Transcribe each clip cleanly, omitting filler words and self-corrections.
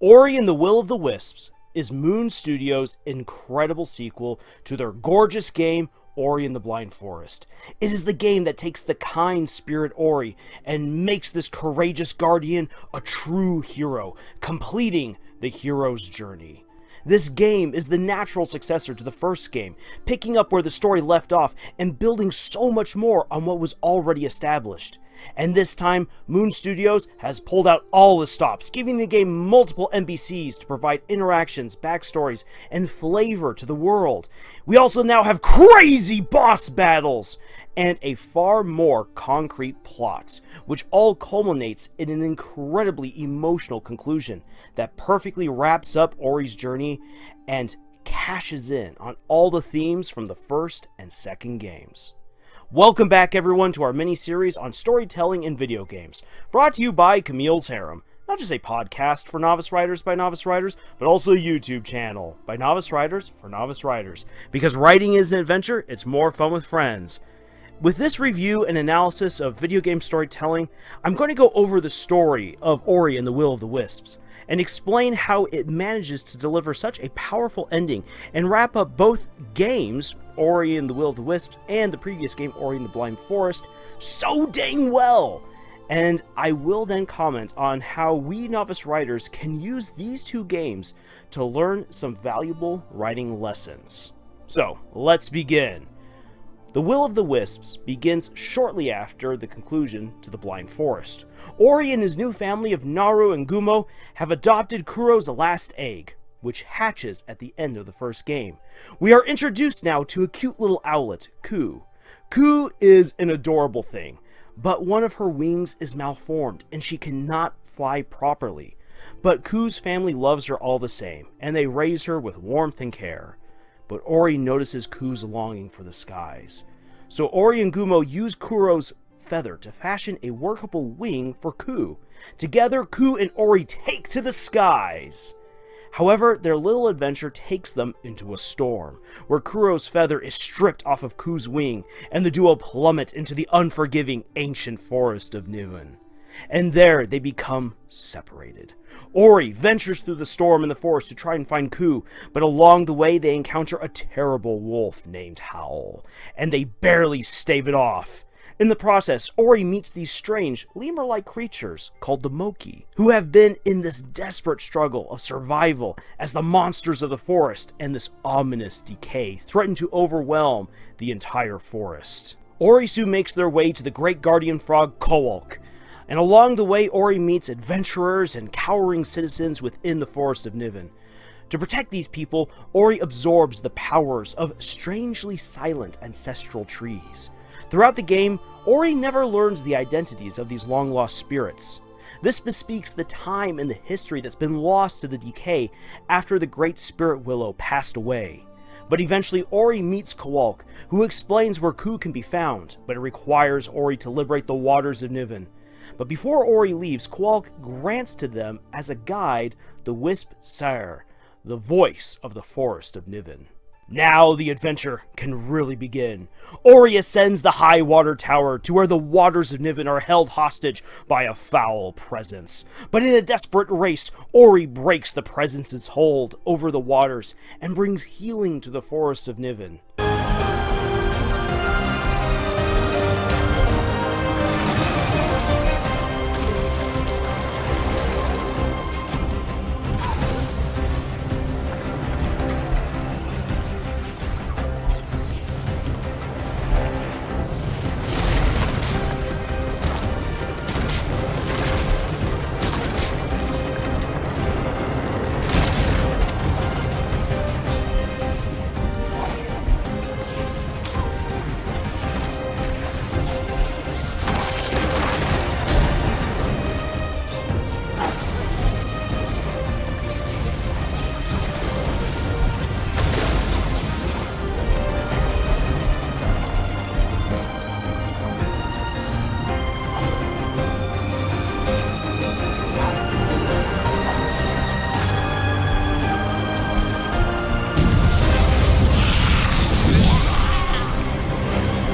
Ori and the Will of the Wisps is Moon Studios' incredible sequel to their gorgeous game, Ori and the Blind Forest. It is the game that takes the kind spirit Ori and makes this courageous guardian a true hero, completing the hero's journey. This game is the natural successor to the first game, picking up where the story left off and building so much more on what was already established. And this time, Moon Studios has pulled out all the stops, giving the game multiple NPCs to provide interactions, backstories, and flavor to the world. We also now have crazy boss battles and a far more concrete plot, which all culminates in an incredibly emotional conclusion that perfectly wraps up Ori's journey and cashes in on all the themes from the first and second games. Welcome back, everyone, to our mini-series on storytelling in video games, brought to you by Camille's Harem. Not just a podcast for novice writers by novice writers, but also a YouTube channel by novice writers for novice writers. Because writing is an adventure, it's more fun with friends. With this review and analysis of video game storytelling, I'm going to go over the story of Ori and the Will of the Wisps, and explain how it manages to deliver such a powerful ending and wrap up both games, Ori and the Will of the Wisps, and the previous game, Ori and the Blind Forest, so dang well! And I will then comment on how we novice writers can use these two games to learn some valuable writing lessons. So, let's begin. The Will of the Wisps begins shortly after the conclusion to the Blind Forest. Ori and his new family of Naru and Gumo have adopted Kuro's last egg, which hatches at the end of the first game. We are introduced now to a cute little owlet, Ku. Ku is an adorable thing, but one of her wings is malformed and she cannot fly properly. But Ku's family loves her all the same, and they raise her with warmth and care. But Ori notices Ku's longing for the skies. So Ori and Gumo use Kuro's feather to fashion a workable wing for Ku. Together, Ku and Ori take to the skies. However, their little adventure takes them into a storm, where Kuro's feather is stripped off of Ku's wing, and the duo plummet into the unforgiving ancient forest of Niven. And there they become separated. Ori ventures through the storm in the forest to try and find Ku, but along the way they encounter a terrible wolf named Howl, and they barely stave it off. In the process, Ori meets these strange, lemur-like creatures called the Moki, who have been in this desperate struggle of survival as the monsters of the forest and this ominous decay threaten to overwhelm the entire forest. Ori soon makes their way to the great guardian frog Kowalk, and along the way Ori meets adventurers and cowering citizens within the forest of Niven. To protect these people, Ori absorbs the powers of strangely silent ancestral trees. Throughout the game, Ori never learns the identities of these long-lost spirits. This bespeaks the time and the history that's been lost to the decay after the Great Spirit Willow passed away. But eventually Ori meets Kowalk, who explains where Ku can be found, but it requires Ori to liberate the waters of Niven. But before Ori leaves, Kowalk grants to them as a guide the Wisp Sire, the voice of the forest of Niven. Now the adventure can really begin. Ori ascends the high water tower to where the waters of Niven are held hostage by a foul presence. But in a desperate race, Ori breaks the presence's hold over the waters and brings healing to the forest of Niven.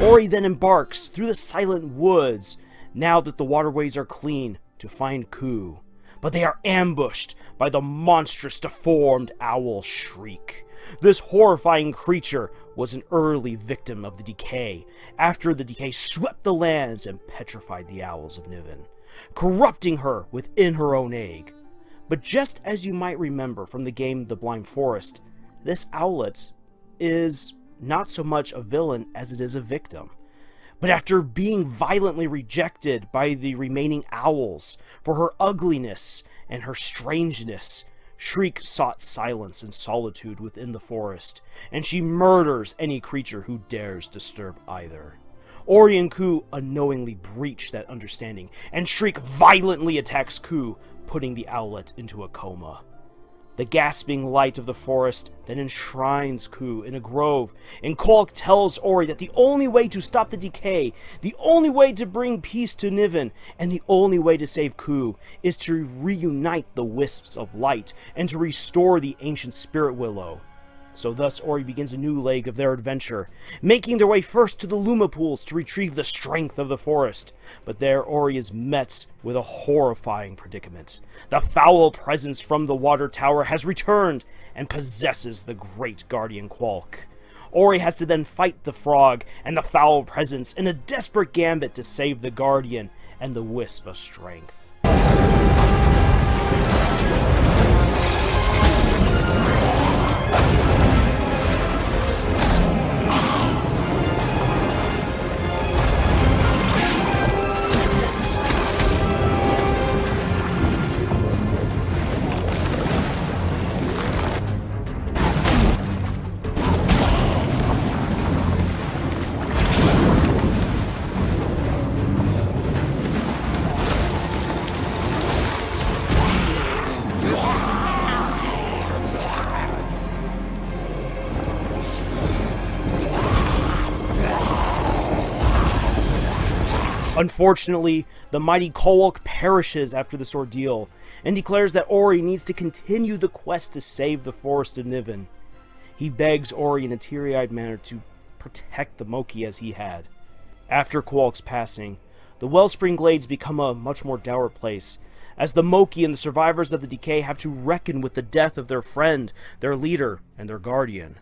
Ori then embarks through the silent woods, now that the waterways are clean, to find Ku. but they are ambushed by the monstrous deformed owl Shriek. This horrifying creature was an early victim of the decay, after the decay swept the lands and petrified the owls of Niven, corrupting her within her own egg. But just as you might remember from the game The Blind Forest, this owlet is not so much a villain as it is a victim. But after being violently rejected by the remaining owls for her ugliness and her strangeness, Shriek sought silence and solitude within the forest, and she murders any creature who dares disturb either. Ori and Ku unknowingly breach that understanding, and Shriek violently attacks Ku, putting the owlet into a coma. The gasping light of the forest then enshrines Ku in a grove, and Qualk tells Ori that the only way to stop the decay, the only way to bring peace to Niven, and the only way to save Ku is to reunite the Wisps of Light and to restore the ancient Spirit Willow. So thus Ori begins a new leg of their adventure, making their way first to the Luma Pools to retrieve the strength of the forest. But there Ori is met with a horrifying predicament. The foul presence from the water tower has returned and possesses the great guardian Qualk. Ori has to then fight the frog and the foul presence in a desperate gambit to save the guardian and the Wisp of Strength. Unfortunately, the mighty Qualk perishes after this ordeal, and declares that Ori needs to continue the quest to save the Forest of Niven. He begs Ori in a teary-eyed manner to protect the Moki as he had. After Qualk's passing, the Wellspring Glades become a much more dour place, as the Moki and the survivors of the decay have to reckon with the death of their friend, their leader, and their guardian.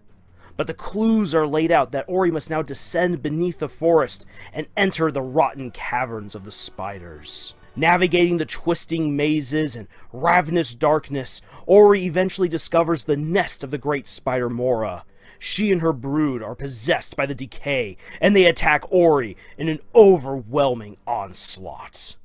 But the clues are laid out that Ori must now descend beneath the forest and enter the rotten caverns of the spiders. Navigating the twisting mazes and ravenous darkness, Ori eventually discovers the nest of the great spider Mora. She and her brood are possessed by the decay, and they attack Ori in an overwhelming onslaught.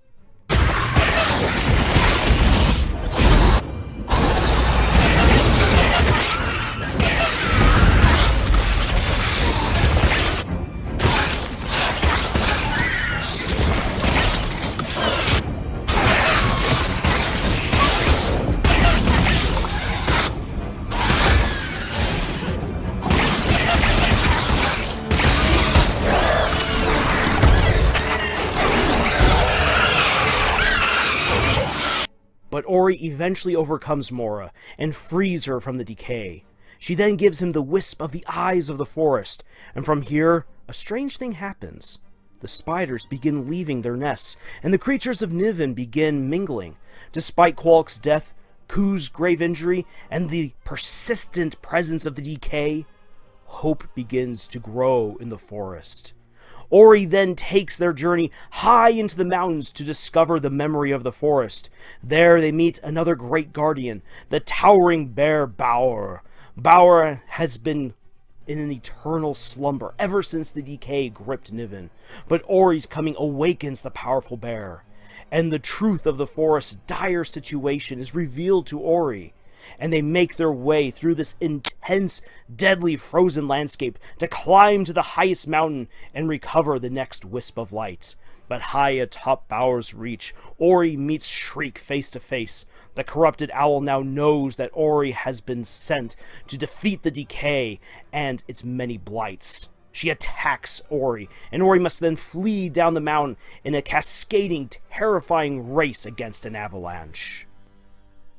But Ori eventually overcomes Mora and frees her from the decay. She then gives him the Wisp of the Eyes of the Forest, and from here, a strange thing happens. The spiders begin leaving their nests, and the creatures of Niven begin mingling. Despite Qualk's death, Ku's grave injury, and the persistent presence of the decay, hope begins to grow in the forest. Ori then takes their journey high into the mountains to discover the memory of the forest. There they meet another great guardian, the towering bear Bauer. Bauer has been in an eternal slumber ever since the decay gripped Niven, but Ori's coming awakens the powerful bear, and the truth of the forest's dire situation is revealed to Ori. And they make their way through this intense, deadly frozen landscape to climb to the highest mountain and recover the next Wisp of Light. But high atop Bauer's reach, Ori meets Shriek face to face. The corrupted owl now knows that Ori has been sent to defeat the decay and its many blights. She attacks Ori, and Ori must then flee down the mountain in a cascading, terrifying race against an avalanche.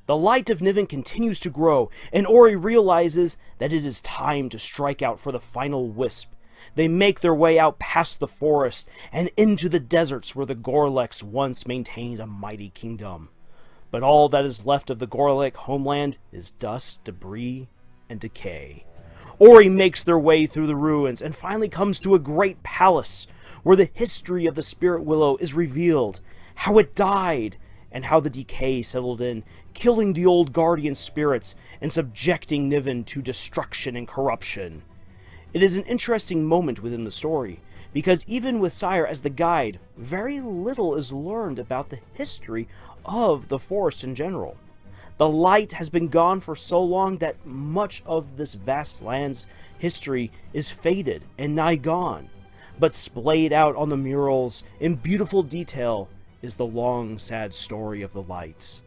The light of Niven continues to grow, and Ori realizes that it is time to strike out for the final Wisp. They make their way out past the forest and into the deserts where the Gorleks once maintained a mighty kingdom. but all that is left of the Gorlek homeland is dust, debris, and decay. Ori makes their way through the ruins and finally comes to a great palace where the history of the Spirit Willow is revealed, how it died, and how the decay settled in, killing the old guardian spirits and subjecting Niven to destruction and corruption. It is an interesting moment within the story, because even with Sire as the guide, very little is learned about the history of the forest in general. The light has been gone for so long that much of this vast land's history is faded and nigh gone, but splayed out on the murals in beautiful detail is the long, sad story of the light.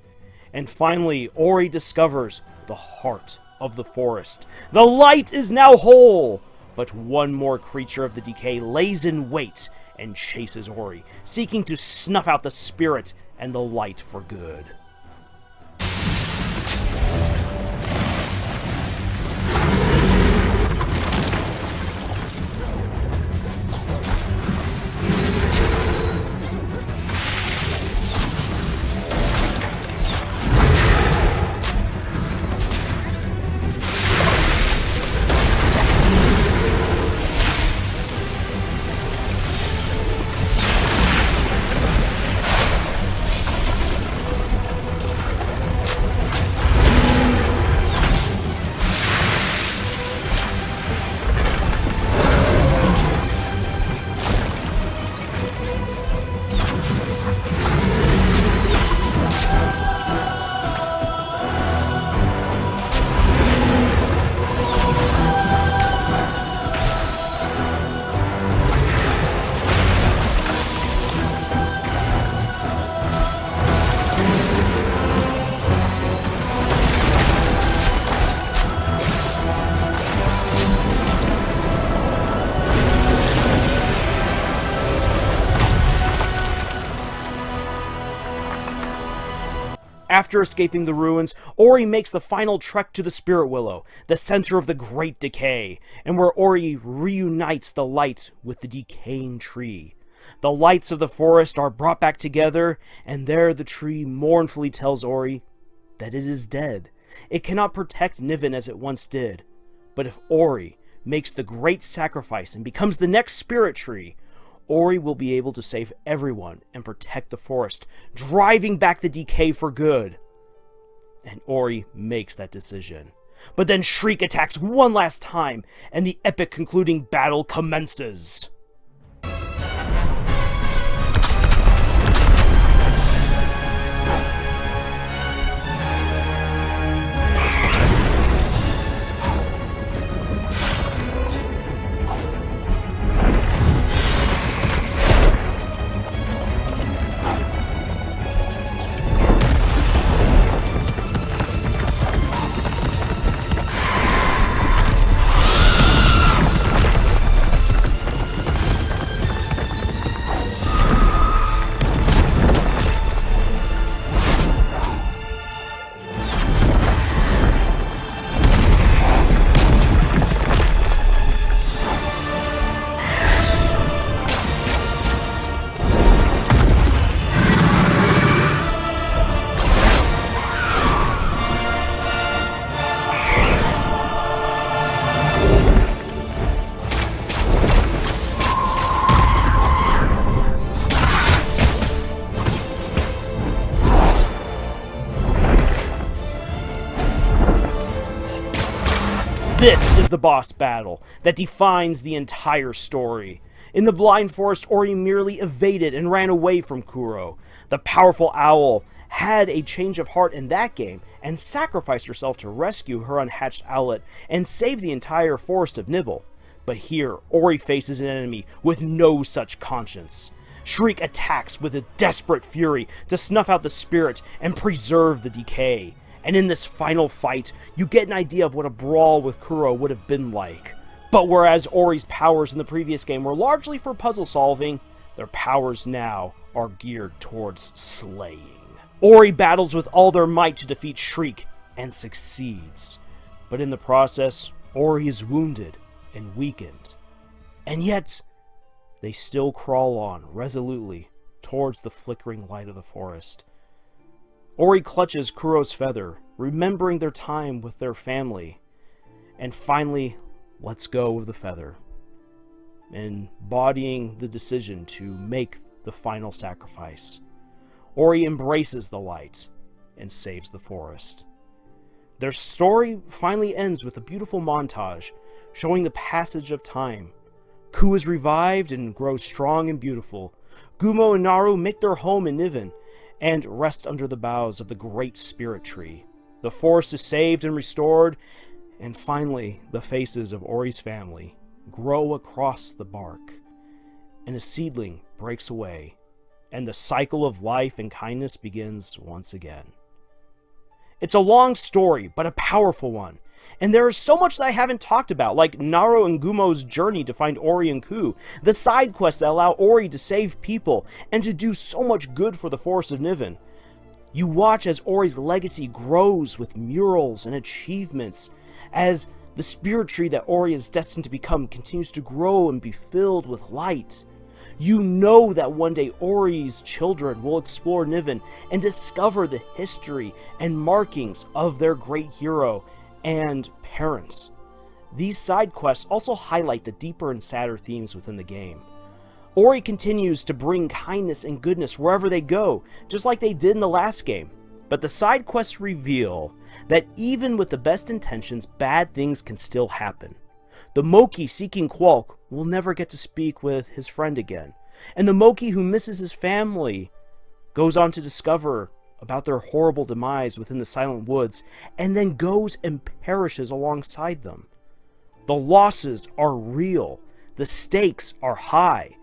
And finally, Ori discovers the heart of the forest. The light is now whole! But one more creature of the decay lays in wait and chases Ori, seeking to snuff out the spirit and the light for good. After escaping the ruins, Ori makes the final trek to the Spirit Willow, the center of the Great Decay, and where Ori reunites the light with the decaying tree. The lights of the forest are brought back together, and there the tree mournfully tells Ori that it is dead. It cannot protect Niven as it once did. But if Ori makes the great sacrifice and becomes the next spirit tree, Ori will be able to save everyone and protect the forest, driving back the decay for good. And Ori makes that decision. But then Shriek attacks one last time, and the epic concluding battle commences. This is the boss battle that defines the entire story. In the Blind Forest, Ori merely evaded and ran away from Kuro. The powerful owl had a change of heart in that game and sacrificed herself to rescue her unhatched owlet and save the entire forest of Nibble. But here, Ori faces an enemy with no such conscience. Shriek attacks with a desperate fury to snuff out the spirit and preserve the decay. And in this final fight, you get an idea of what a brawl with Kuro would have been like. But whereas Ori's powers in the previous game were largely for puzzle solving, their powers now are geared towards slaying. Ori battles with all their might to defeat Shriek, and succeeds. But in the process, Ori is wounded and weakened. And yet, they still crawl on resolutely towards the flickering light of the forest. Ori clutches Kuro's feather, remembering their time with their family, and finally lets go of the feather, embodying the decision to make the final sacrifice. Ori embraces the light and saves the forest. Their story finally ends with a beautiful montage showing the passage of time. Ku is revived and grows strong and beautiful. Gumo and Naru make their home in Niven and rest under the boughs of the great spirit tree. The forest is saved and restored, and finally the faces of Ori's family grow across the bark, and a seedling breaks away, and the cycle of life and kindness begins once again. It's a long story, but a powerful one. And there is so much that I haven't talked about, like Naru and Gumo's journey to find Ori and Ku, the side quests that allow Ori to save people, and to do so much good for the Forest of Niven. You watch as Ori's legacy grows with murals and achievements, as the spirit tree that Ori is destined to become continues to grow and be filled with light. You know that one day Ori's children will explore Niven and discover the history and markings of their great hero and parents. These side quests also highlight the deeper and sadder themes within the game. Ori continues to bring kindness and goodness wherever they go, just like they did in the last game. But the side quests reveal that even with the best intentions, bad things can still happen. The Moki seeking Qualk will never get to speak with his friend again. And the Moki who misses his family goes on to discover about their horrible demise within the Silent Woods, and then goes and perishes alongside them. The losses are real, the stakes are high,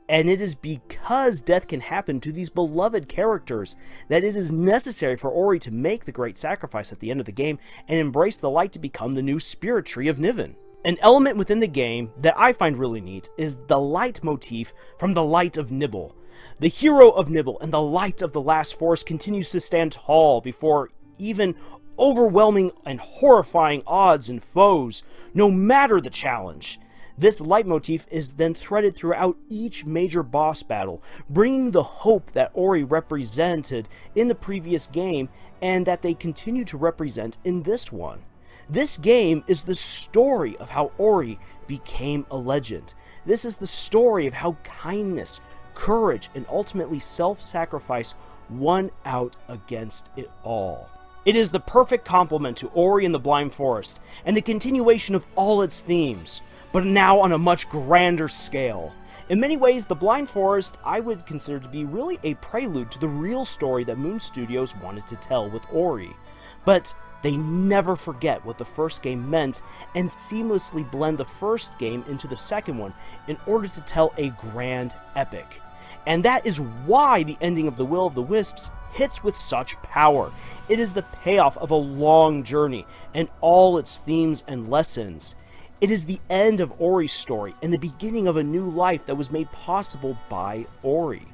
and it is because death can happen to these beloved characters that it is necessary for Ori to make the great sacrifice at the end of the game and embrace the light to become the new spirit tree of Niven. An element within the game that I find really neat is the light motif from the Light of Nibble. The hero of Nibble and the light of the last forest continues to stand tall before even overwhelming and horrifying odds and foes, no matter the challenge. This leitmotif is then threaded throughout each major boss battle, bringing the hope that Ori represented in the previous game and that they continue to represent in this one. This game is the story of how Ori became a legend. This is the story of how kindness, courage, and ultimately self-sacrifice won out against it all. It is the perfect complement to Ori and the Blind Forest, and the continuation of all its themes, but now on a much grander scale. In many ways, the Blind Forest I would consider to be really a prelude to the real story that Moon Studios wanted to tell with Ori. But they never forget what the first game meant and seamlessly blend the first game into the second one in order to tell a grand epic. And that is why the ending of The Will of the Wisps hits with such power. It is the payoff of a long journey and all its themes and lessons. It is the end of Ori's story and the beginning of a new life that was made possible by Ori.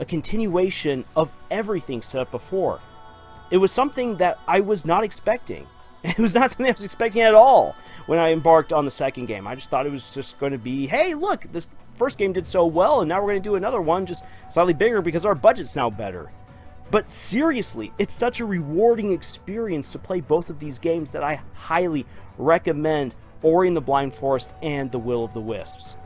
A continuation of everything set up before. It was something that I was not expecting. It was not something I was expecting at all when I embarked on the second game. I just thought it was just going to be, hey, look, this first game did so well, and now we're going to do another one just slightly bigger because our budget's now better. But seriously, it's such a rewarding experience to play both of these games that I highly recommend Ori and the Blind Forest and The Will of the Wisps.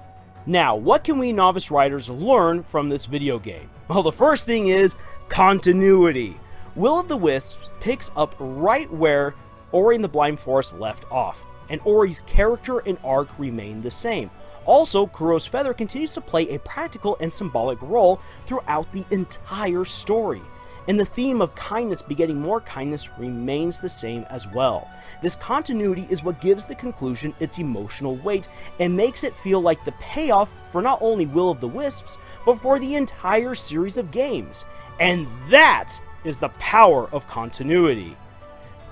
Now, what can we novice writers learn from this video game? Well, the first thing is continuity. Will of the Wisps picks up right where Ori and the Blind Forest left off, and Ori's character and arc remain the same. Also, Kuro's feather continues to play a practical and symbolic role throughout the entire story. And the theme of kindness begetting more kindness remains the same as well. This continuity is what gives the conclusion its emotional weight and makes it feel like the payoff for not only Will of the Wisps, but for the entire series of games. And that is the power of continuity.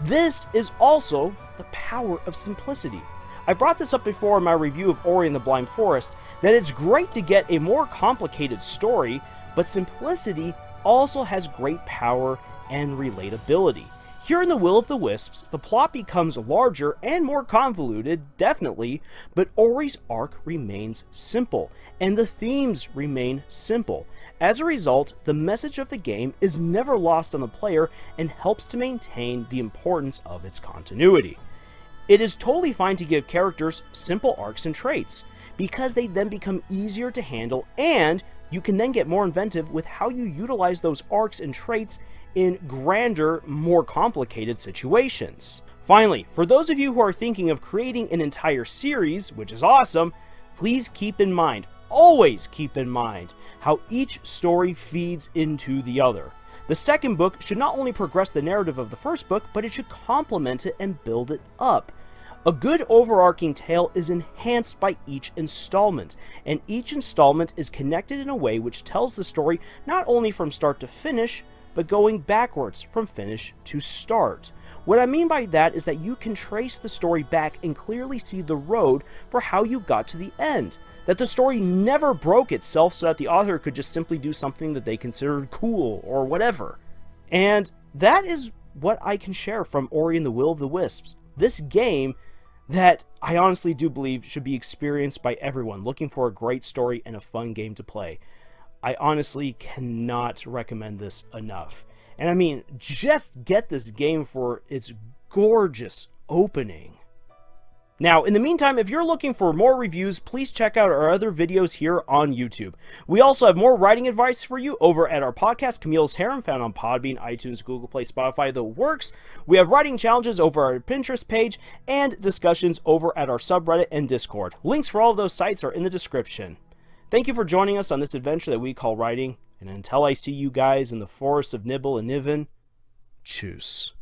This is also the power of simplicity. I brought this up before in my review of Ori and the Blind Forest, that it's great to get a more complicated story, but simplicity also has great power and relatability. Here in The Will of the Wisps, the plot becomes larger and more convoluted, definitely, but Ori's arc remains simple, and the themes remain simple. As a result, the message of the game is never lost on the player and helps to maintain the importance of its continuity. It is totally fine to give characters simple arcs and traits, because they then become easier to handle, and you can then get more inventive with how you utilize those arcs and traits in grander, more complicated situations. Finally, for those of you who are thinking of creating an entire series, which is awesome, please keep in mind, always keep in mind, how each story feeds into the other. The second book should not only progress the narrative of the first book, but it should complement it and build it up. A good overarching tale is enhanced by each installment, and each installment is connected in a way which tells the story not only from start to finish, but going backwards from finish to start. What I mean by that is that you can trace the story back and clearly see the road for how you got to the end. That the story never broke itself so that the author could just simply do something that they considered cool or whatever. And that is what I can share from Ori and the Will of the Wisps. This game that I honestly do believe should be experienced by everyone looking for a great story and a fun game to play. I honestly cannot recommend this enough. And I mean, just get this game for its gorgeous opening. Now, in the meantime, if you're looking for more reviews, please check out our other videos here on YouTube. We also have more writing advice for you over at our podcast, Camille's Harem, found on Podbean, iTunes, Google Play, Spotify, the works. We have writing challenges over our Pinterest page and discussions over at our subreddit and Discord. Links for all of those sites are in the description. Thank you for joining us on this adventure that we call writing, and until I see you guys in the forests of Nibble and Niven, tschüss.